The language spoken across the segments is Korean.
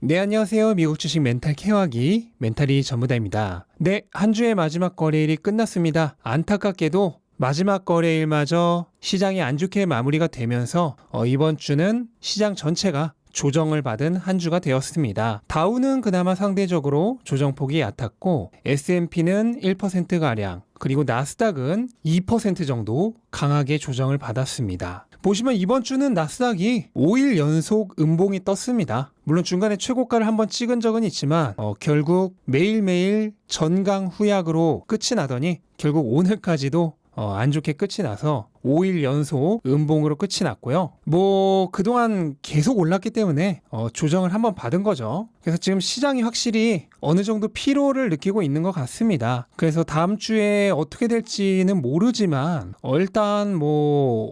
네, 안녕하세요. 미국 주식 멘탈 케어하기 멘탈이 전부다입니다. 네, 한 주의 마지막 거래일이 끝났습니다. 안타깝게도 마지막 거래일마저 시장이 안 좋게 마무리가 되면서 이번 주는 시장 전체가 조정을 받은 한 주가 되었습니다. 다우는 그나마 상대적으로 조정폭이 얕았고 S&P는 1%가량 그리고 나스닥은 2% 정도 강하게 조정을 받았습니다. 보시면 이번 주는 나스닥이 5일 연속 음봉이 떴습니다. 물론 중간에 최고가를 한번 찍은 적은 있지만 결국 매일매일 전강 후약으로 끝이 나더니 결국 오늘까지도 안 좋게 끝이 나서 5일 연속 음봉으로 끝이 났고요. 그동안 계속 올랐기 때문에 조정을 한번 받은 거죠. 그래서 지금 시장이 확실히 어느 정도 피로를 느끼고 있는 것 같습니다. 그래서 다음 주에 어떻게 될지는 모르지만 일단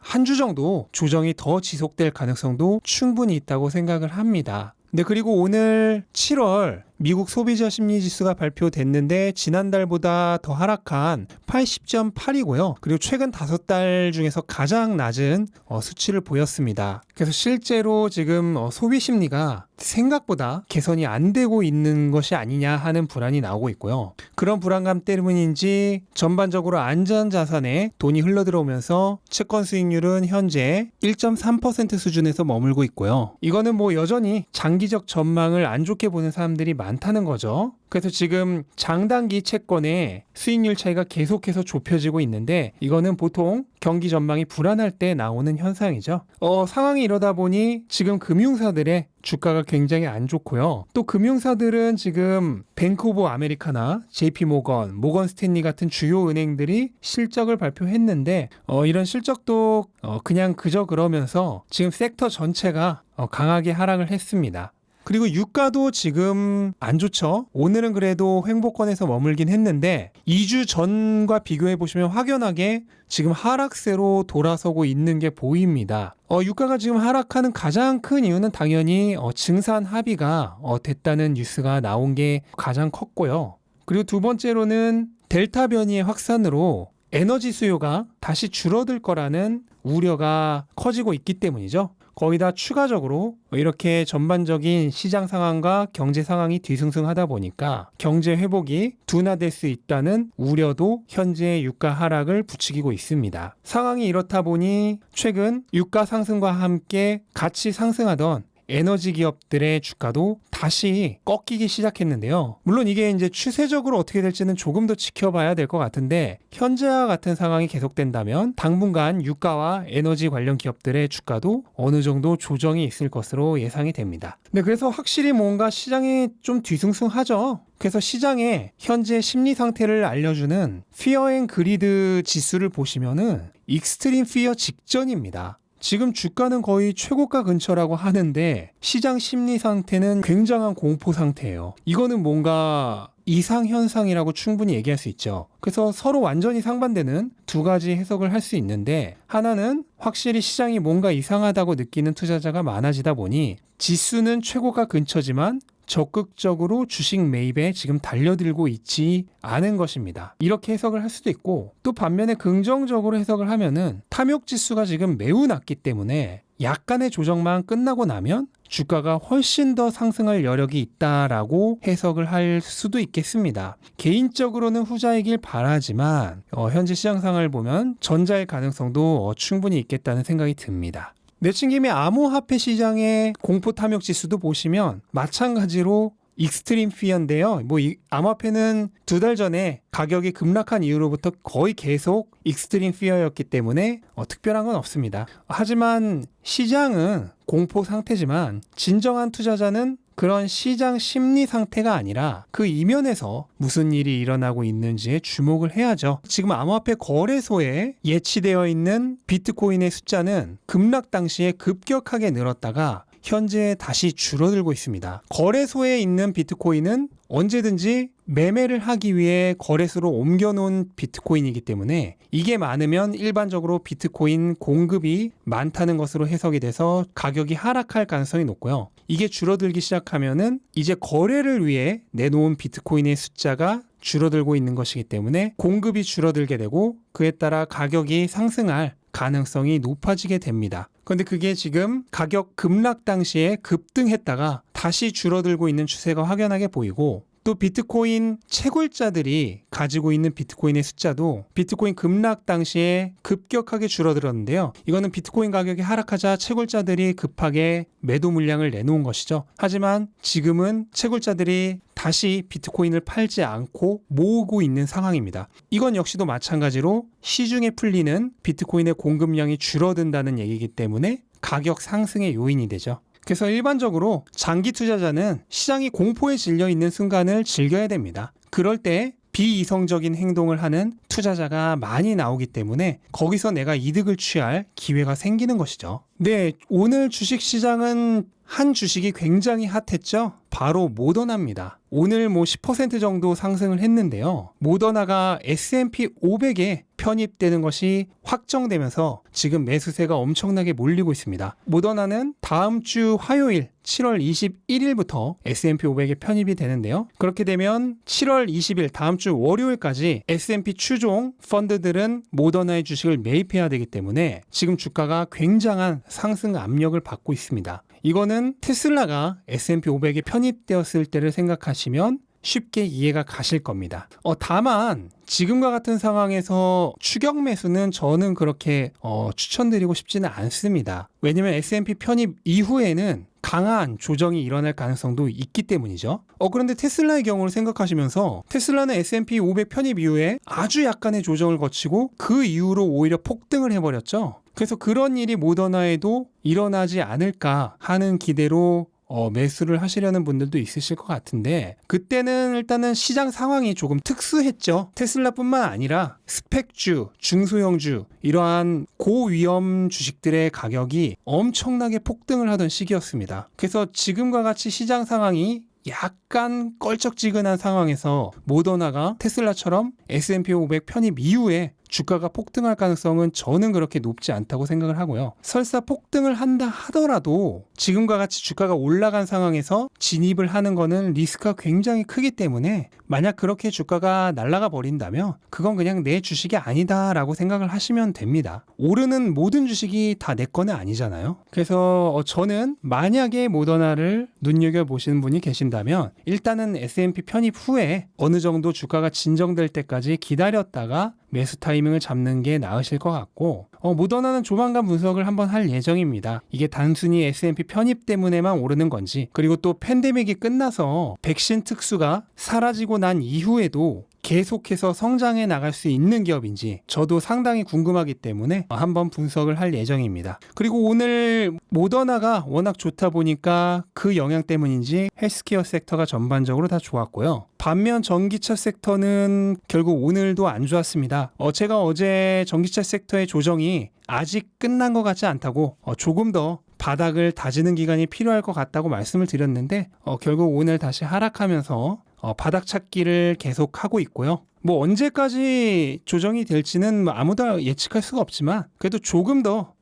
한 주 정도 조정이 더 지속될 가능성도 충분히 있다고 생각을 합니다. 네, 그리고 오늘 7월 미국 소비자 심리지수가 발표됐는데 지난달보다 더 하락한 80.8이고요. 그리고 최근 5달 중에서 가장 낮은 수치를 보였습니다. 그래서 실제로 지금 소비 심리가 생각보다 개선이 안 되고 있는 것이 아니냐 하는 불안이 나오고 있고요. 그런 불안감 때문인지 전반적으로 안전자산에 돈이 흘러들어오면서 채권 수익률은 현재 1.3% 수준에서 머물고 있고요. 이거는 여전히 장기적 전망을 안 좋게 보는 사람들이 많다는 거죠. 그래서 지금 장단기 채권의 수익률 차이가 계속해서 좁혀지고 있는데 이거는 보통 경기 전망이 불안할 때 나오는 현상이죠. 상황이 이러다 보니 지금 금융사들의 주가가 굉장히 안 좋고요. 또 금융사들은 지금 뱅크 오브 아메리카나, JP모건, 모건 스탠리 같은 주요 은행들이 실적을 발표했는데 이런 실적도 그냥 그저 그러면서 지금 섹터 전체가 강하게 하락을 했습니다. 그리고 유가도 지금 안 좋죠. 오늘은 그래도 횡보권에서 머물긴 했는데 2주 전과 비교해 보시면 확연하게 지금 하락세로 돌아서고 있는 게 보입니다. 유가가 지금 하락하는 가장 큰 이유는 당연히 증산 합의가 됐다는 뉴스가 나온 게 가장 컸고요. 그리고 두 번째로는 델타 변이의 확산으로 에너지 수요가 다시 줄어들 거라는 우려가 커지고 있기 때문이죠. 거기다 추가적으로 이렇게 전반적인 시장 상황과 경제 상황이 뒤숭숭하다 보니까 경제 회복이 둔화될 수 있다는 우려도 현재 유가 하락을 부추기고 있습니다. 상황이 이렇다 보니 최근 유가 상승과 함께 같이 상승하던 에너지 기업들의 주가도 다시 꺾이기 시작했는데요. 물론 이게 이제 추세적으로 어떻게 될지는 조금 더 지켜봐야 될 것 같은데 현재와 같은 상황이 계속된다면 당분간 유가와 에너지 관련 기업들의 주가도 어느 정도 조정이 있을 것으로 예상이 됩니다. 네, 그래서 확실히 뭔가 시장이 좀 뒤숭숭하죠. 그래서 시장의 현재 심리 상태를 알려주는 피어 앤 그리드 지수를 보시면은 익스트림 피어 직전입니다. 지금 주가는 거의 최고가 근처라고 하는데 시장 심리 상태는 굉장한 공포 상태예요. 이거는 뭔가 이상현상이라고 충분히 얘기할 수 있죠. 그래서 서로 완전히 상반되는 두 가지 해석을 할 수 있는데 하나는 확실히 시장이 뭔가 이상하다고 느끼는 투자자가 많아지다 보니 지수는 최고가 근처지만 적극적으로 주식 매입에 지금 달려들고 있지 않은 것입니다. 이렇게 해석을 할 수도 있고 또 반면에 긍정적으로 해석을 하면은 탐욕 지수가 지금 매우 낮기 때문에 약간의 조정만 끝나고 나면 주가가 훨씬 더 상승할 여력이 있다라고 해석을 할 수도 있겠습니다. 개인적으로는 후자이길 바라지만 현재 시장 상황을 보면 전자의 가능성도 충분히 있겠다는 생각이 듭니다. 내친김에 암호화폐 시장의 공포 탐욕 지수도 보시면 마찬가지로 익스트림 피어인데요. 암호화폐는 2달 전에 가격이 급락한 이후로부터 거의 계속 익스트림 피어였기 때문에 특별한 건 없습니다. 하지만 시장은 공포 상태지만 진정한 투자자는 그런 시장 심리 상태가 아니라 그 이면에서 무슨 일이 일어나고 있는지에 주목을 해야죠. 지금 암호화폐 거래소에 예치되어 있는 비트코인의 숫자는 급락 당시에 급격하게 늘었다가 현재 다시 줄어들고 있습니다. 거래소에 있는 비트코인은 언제든지 매매를 하기 위해 거래소로 옮겨놓은 비트코인이기 때문에 이게 많으면 일반적으로 비트코인 공급이 많다는 것으로 해석이 돼서 가격이 하락할 가능성이 높고요. 이게 줄어들기 시작하면은 이제 거래를 위해 내놓은 비트코인의 숫자가 줄어들고 있는 것이기 때문에 공급이 줄어들게 되고 그에 따라 가격이 상승할 가능성이 높아지게 됩니다. 그런데 그게 지금 가격 급락 당시에 급등했다가 다시 줄어들고 있는 추세가 확연하게 보이고, 또 비트코인 채굴자들이 가지고 있는 비트코인의 숫자도 비트코인 급락 당시에 급격하게 줄어들었는데요. 이거는 비트코인 가격이 하락하자 채굴자들이 급하게 매도 물량을 내놓은 것이죠. 하지만 지금은 채굴자들이 다시 비트코인을 팔지 않고 모으고 있는 상황입니다. 이건 역시도 마찬가지로 시중에 풀리는 비트코인의 공급량이 줄어든다는 얘기이기 때문에 가격 상승의 요인이 되죠. 그래서 일반적으로 장기 투자자는 시장이 공포에 질려 있는 순간을 즐겨야 됩니다. 그럴 때 비이성적인 행동을 하는 투자자가 많이 나오기 때문에 거기서 내가 이득을 취할 기회가 생기는 것이죠. 네, 오늘 주식시장은 한 주식이 굉장히 핫했죠. 바로 모더나입니다. 오늘 10% 정도 상승을 했는데요. 모더나가 S&P 500에 편입되는 것이 확정되면서 지금 매수세가 엄청나게 몰리고 있습니다. 모더나는 다음 주 화요일 7월 21일부터 S&P 500에 편입이 되는데요. 그렇게 되면 7월 20일 다음 주 월요일까지 S&P 추종 펀드들은 모더나의 주식을 매입해야 되기 때문에 지금 주가가 굉장한 상승 압력을 받고 있습니다. 이거는 테슬라가 S&P 500에 편입되었을 때를 생각하시면 쉽게 이해가 가실 겁니다. 다만 지금과 같은 상황에서 추격 매수는 저는 그렇게 추천드리고 싶지는 않습니다. 왜냐하면 S&P 편입 이후에는 강한 조정이 일어날 가능성도 있기 때문이죠. 그런데 테슬라의 경우를 생각하시면서 테슬라는 S&P 500 편입 이후에 아주 약간의 조정을 거치고 그 이후로 오히려 폭등을 해버렸죠. 그래서 그런 일이 모더나에도 일어나지 않을까 하는 기대로 매수를 하시려는 분들도 있으실 것 같은데, 그때는 일단은 시장 상황이 조금 특수했죠. 테슬라뿐만 아니라 스펙주, 중소형주 이러한 고위험 주식들의 가격이 엄청나게 폭등을 하던 시기였습니다. 그래서 지금과 같이 시장 상황이 약간 껄쩍지근한 상황에서 모더나가 테슬라처럼 S&P 500 편입 이후에 주가가 폭등할 가능성은 저는 그렇게 높지 않다고 생각을 하고요. 설사 폭등을 한다 하더라도 지금과 같이 주가가 올라간 상황에서 진입을 하는 거는 리스크가 굉장히 크기 때문에 만약 그렇게 주가가 날아가 버린다면 그건 그냥 내 주식이 아니다라고 생각을 하시면 됩니다. 오르는 모든 주식이 다 내 거는 아니잖아요. 그래서 저는 만약에 모더나를 눈여겨보시는 분이 계신다면 일단은 S&P 편입 후에 어느 정도 주가가 진정될 때까지 기다렸다가 매수 타이밍을 잡는 게 나으실 것 같고, 모더나는 조만간 분석을 한번 할 예정입니다. 이게 단순히 S&P 편입 때문에만 오르는 건지, 그리고 또 팬데믹이 끝나서 백신 특수가 사라지고 난 이후에도 계속해서 성장해 나갈 수 있는 기업인지 저도 상당히 궁금하기 때문에 한번 분석을 할 예정입니다. 그리고 오늘 모더나가 워낙 좋다 보니까 그 영향 때문인지 헬스케어 섹터가 전반적으로 다 좋았고요. 반면 전기차 섹터는 결국 오늘도 안 좋았습니다. 제가 어제 전기차 섹터의 조정이 아직 끝난 것 같지 않다고 조금 더 바닥을 다지는 기간이 필요할 것 같다고 말씀을 드렸는데 결국 오늘 다시 하락하면서 바닥 찾기를 계속하고 있고요. 언제까지 조정이 될지는 아무도 예측할 수가 없지만 그래도 조금 더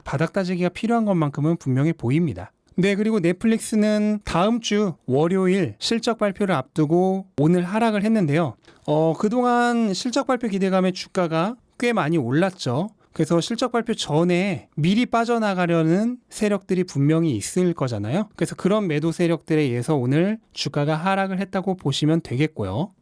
바닥 다지기가 필요한 것만큼은 분명히 보입니다. 네, 그리고 넷플릭스는 다음 주 월요일 실적 발표를 앞두고 오늘 하락을 했는데요. 그동안 실적 발표 기대감에 주가가 꽤 많이 올랐죠. 그래서 실적 발표 전에 미리 빠져나가려는 세력들이 분명히 있을 거잖아요. 그래서 그런 매도 세력들에 의해서 오늘 주가가 하락을 했다고 보시면 되겠고요.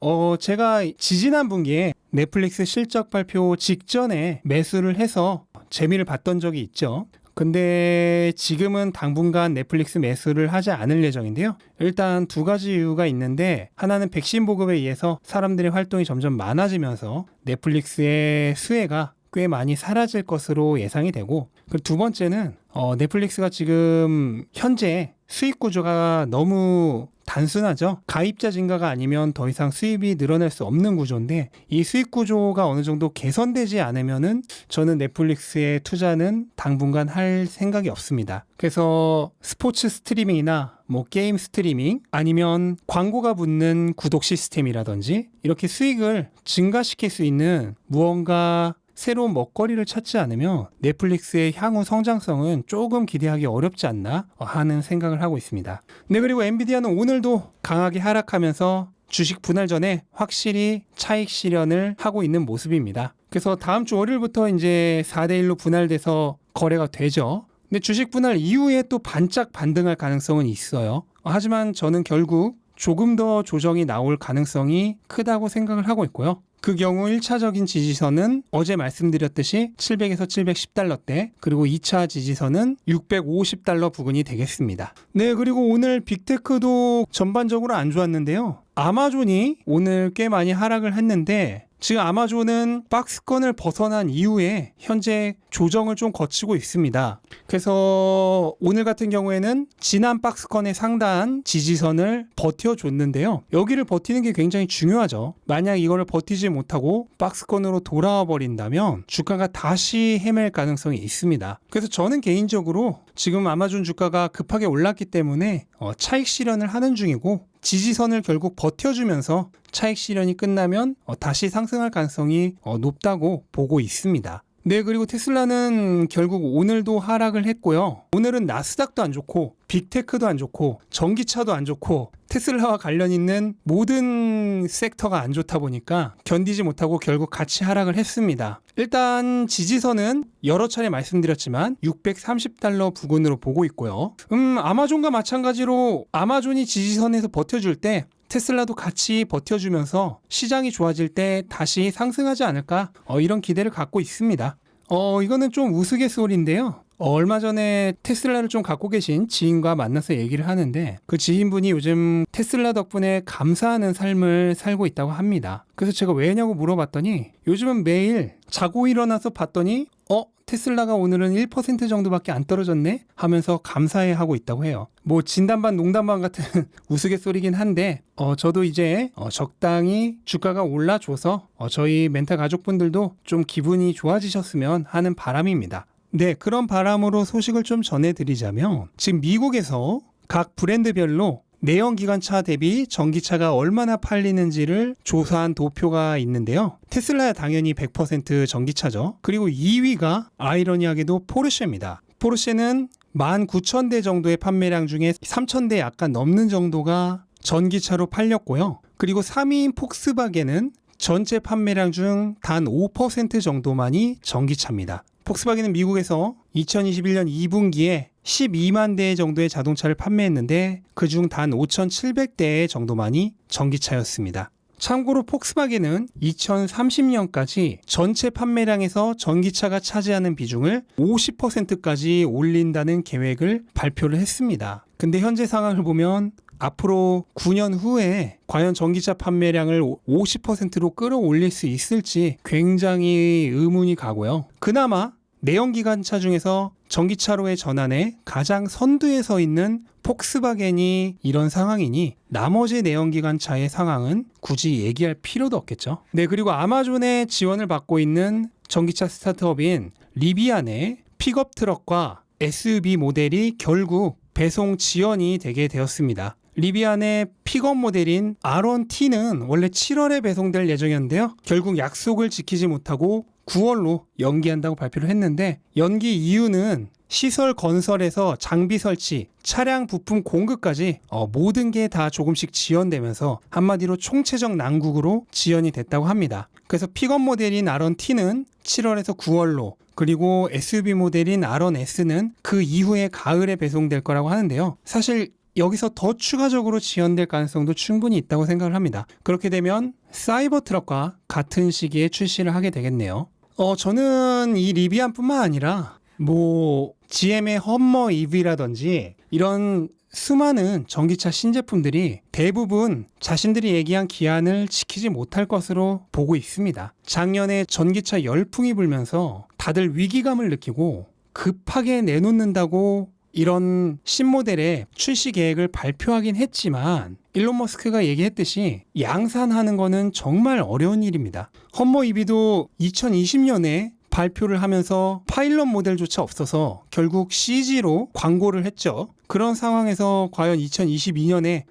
제가 지지난 분기에 넷플릭스 실적 발표 직전에 매수를 해서 재미를 봤던 적이 있죠. 근데 지금은 당분간 넷플릭스 매수를 하지 않을 예정인데요. 일단 두 가지 이유가 있는데, 하나는 백신 보급에 의해서 사람들의 활동이 점점 많아지면서 넷플릭스의 수혜가 꽤 많이 사라질 것으로 예상이 되고, 그리고 두 번째는 넷플릭스가 지금 현재 수익 구조가 너무 단순하죠. 가입자 증가가 아니면 더 이상 수입이 늘어날 수 없는 구조인데, 이 수익 구조가 어느 정도 개선되지 않으면은 저는 넷플릭스의 투자는 당분간 할 생각이 없습니다. 그래서 스포츠 스트리밍이나 게임 스트리밍 아니면 광고가 붙는 구독 시스템이라든지 이렇게 수익을 증가시킬 수 있는 무언가 새로운 먹거리를 찾지 않으면 넷플릭스의 향후 성장성은 조금 기대하기 어렵지 않나 하는 생각을 하고 있습니다. 네, 그리고 엔비디아는 오늘도 강하게 하락하면서 주식 분할 전에 확실히 차익 실현을 하고 있는 모습입니다. 그래서 다음 주 월요일부터 이제 4대1로 분할돼서 거래가 되죠. 근데 주식 분할 이후에 또 반짝 반등할 가능성은 있어요. 하지만 저는 결국 조금 더 조정이 나올 가능성이 크다고 생각을 하고 있고요. 그 경우 1차적인 지지선은 어제 말씀드렸듯이 700에서 710달러대, 그리고 2차 지지선은 650달러 부근이 되겠습니다. 네, 그리고 오늘 빅테크도 전반적으로 안 좋았는데요. 아마존이 오늘 꽤 많이 하락을 했는데 지금 아마존은 박스권을 벗어난 이후에 현재 조정을 좀 거치고 있습니다. 그래서 오늘 같은 경우에는 지난 박스권의 상단 지지선을 버텨줬는데요. 여기를 버티는 게 굉장히 중요하죠. 만약 이거를 버티지 못하고 박스권으로 돌아와 버린다면 주가가 다시 헤맬 가능성이 있습니다. 그래서 저는 개인적으로 지금 아마존 주가가 급하게 올랐기 때문에 차익 실현을 하는 중이고, 지지선을 결국 버텨주면서 차익 실현이 끝나면 다시 상승할 가능성이 높다고 보고 있습니다. 네, 그리고 테슬라는 결국 오늘도 하락을 했고요. 오늘은 나스닥도 안 좋고 빅테크도 안 좋고 전기차도 안 좋고 테슬라와 관련 있는 모든 섹터가 안 좋다 보니까 견디지 못하고 결국 같이 하락을 했습니다. 일단 지지선은 여러 차례 말씀드렸지만 630달러 부근으로 보고 있고요. 아마존과 마찬가지로 아마존이 지지선에서 버텨줄 때 테슬라도 같이 버텨주면서 시장이 좋아질 때 다시 상승하지 않을까, 이런 기대를 갖고 있습니다. 이거는 좀 우스갯소리인데요. 얼마 전에 테슬라를 좀 갖고 계신 지인과 만나서 얘기를 하는데 그 지인분이 요즘 테슬라 덕분에 감사하는 삶을 살고 있다고 합니다. 그래서 제가 왜냐고 물어봤더니 요즘은 매일 자고 일어나서 봤더니 테슬라가 오늘은 1% 정도밖에 안 떨어졌네 하면서 감사해하고 있다고 해요. 뭐 진담반 농담반 같은 우스갯소리긴 한데 저도 이제 적당히 주가가 올라줘서 저희 멘탈 가족분들도 좀 기분이 좋아지셨으면 하는 바람입니다. 네, 그런 바람으로 소식을 좀 전해드리자면 지금 미국에서 각 브랜드별로 내연기관차 대비 전기차가 얼마나 팔리는지를 조사한 도표가 있는데요. 테슬라야 당연히 100% 전기차죠. 그리고 2위가 아이러니하게도 포르쉐입니다. 포르쉐는 19,000대 정도의 판매량 중에 3,000대 약간 넘는 정도가 전기차로 팔렸고요. 그리고 3위인 폭스바겐은 전체 판매량 중 단 5% 정도만이 전기차입니다. 폭스바겐은 미국에서 2021년 2분기에 12만 대 정도의 자동차를 판매했는데 그중 단 5,700대 정도만이 전기차였습니다. 참고로 폭스바겐은 2030년까지 전체 판매량에서 전기차가 차지하는 비중을 50%까지 올린다는 계획을 발표를 했습니다. 근데 현재 상황을 보면 앞으로 9년 후에 과연 전기차 판매량을 50%로 끌어올릴 수 있을지 굉장히 의문이 가고요. 그나마 내연기관차 중에서 전기차로의 전환에 가장 선두에 서 있는 폭스바겐이 이런 상황이니 나머지 내연기관차의 상황은 굳이 얘기할 필요도 없겠죠. 네, 그리고 아마존의 지원을 받고 있는 전기차 스타트업인 리비안의 픽업 트럭과 SUV 모델이 결국 배송 지연이 되게 되었습니다. 리비안의 픽업 모델인 R1T는 원래 7월에 배송될 예정이었는데요. 결국 약속을 지키지 못하고 9월로 연기한다고 발표를 했는데 연기 이유는 시설 건설에서 장비 설치, 차량 부품 공급까지 모든 게 다 조금씩 지연되면서 한마디로 총체적 난국으로 지연이 됐다고 합니다. 그래서 픽업 모델인 R1T는 7월에서 9월로, 그리고 SUV 모델인 R1S는 그 이후에 가을에 배송될 거라고 하는데요. 사실 여기서 더 추가적으로 지연될 가능성도 충분히 있다고 생각을 합니다. 그렇게 되면 사이버 트럭과 같은 시기에 출시를 하게 되겠네요. 저는 이 리비안뿐만 아니라 GM의 험머 EV라든지 이런 수많은 전기차 신제품들이 대부분 자신들이 얘기한 기한을 지키지 못할 것으로 보고 있습니다. 작년에 전기차 열풍이 불면서 다들 위기감을 느끼고 급하게 내놓는다고 이런 신모델의 출시 계획을 발표하긴 했지만 일론 머스크가 얘기했듯이 양산하는 거는 정말 어려운 일입니다. 험머 EV도 2020년에 발표를 하면서 파일럿 모델조차 없어서 결국 CG로 광고를 했죠. 그런 상황에서 과연 2022년에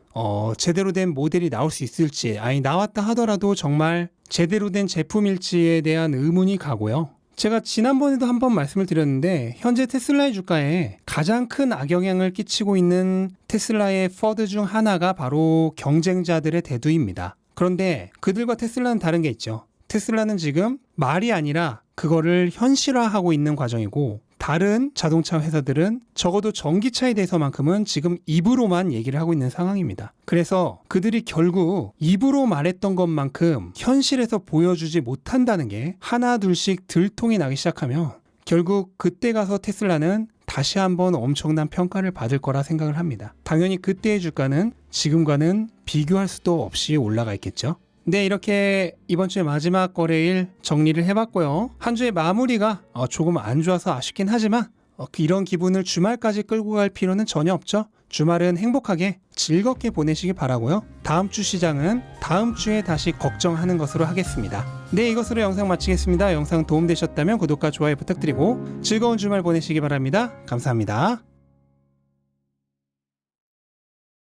제대로 된 모델이 나올 수 있을지, 아니 나왔다 하더라도 정말 제대로 된 제품일지에 대한 의문이 가고요. 제가 지난번에도 한번 말씀을 드렸는데 현재 테슬라의 주가에 가장 큰 악영향을 끼치고 있는 테슬라의 포드 중 하나가 바로 경쟁자들의 대두입니다. 그런데 그들과 테슬라는 다른 게 있죠. 테슬라는 지금 말이 아니라 그거를 현실화하고 있는 과정이고 다른 자동차 회사들은 적어도 전기차에 대해서만큼은 지금 입으로만 얘기를 하고 있는 상황입니다. 그래서 그들이 결국 입으로 말했던 것만큼 현실에서 보여주지 못한다는 게 하나 둘씩 들통이 나기 시작하면 결국 그때 가서 테슬라는 다시 한번 엄청난 평가를 받을 거라 생각을 합니다. 당연히 그때의 주가는 지금과는 비교할 수도 없이 올라가 있겠죠. 네, 이렇게 이번 주의 마지막 거래일 정리를 해봤고요. 한 주의 마무리가 조금 안 좋아서 아쉽긴 하지만 이런 기분을 주말까지 끌고 갈 필요는 전혀 없죠. 주말은 행복하게 즐겁게 보내시기 바라고요. 다음 주 시장은 다음 주에 다시 걱정하는 것으로 하겠습니다. 네, 이것으로 영상 마치겠습니다. 영상 도움되셨다면 구독과 좋아요 부탁드리고 즐거운 주말 보내시기 바랍니다. 감사합니다.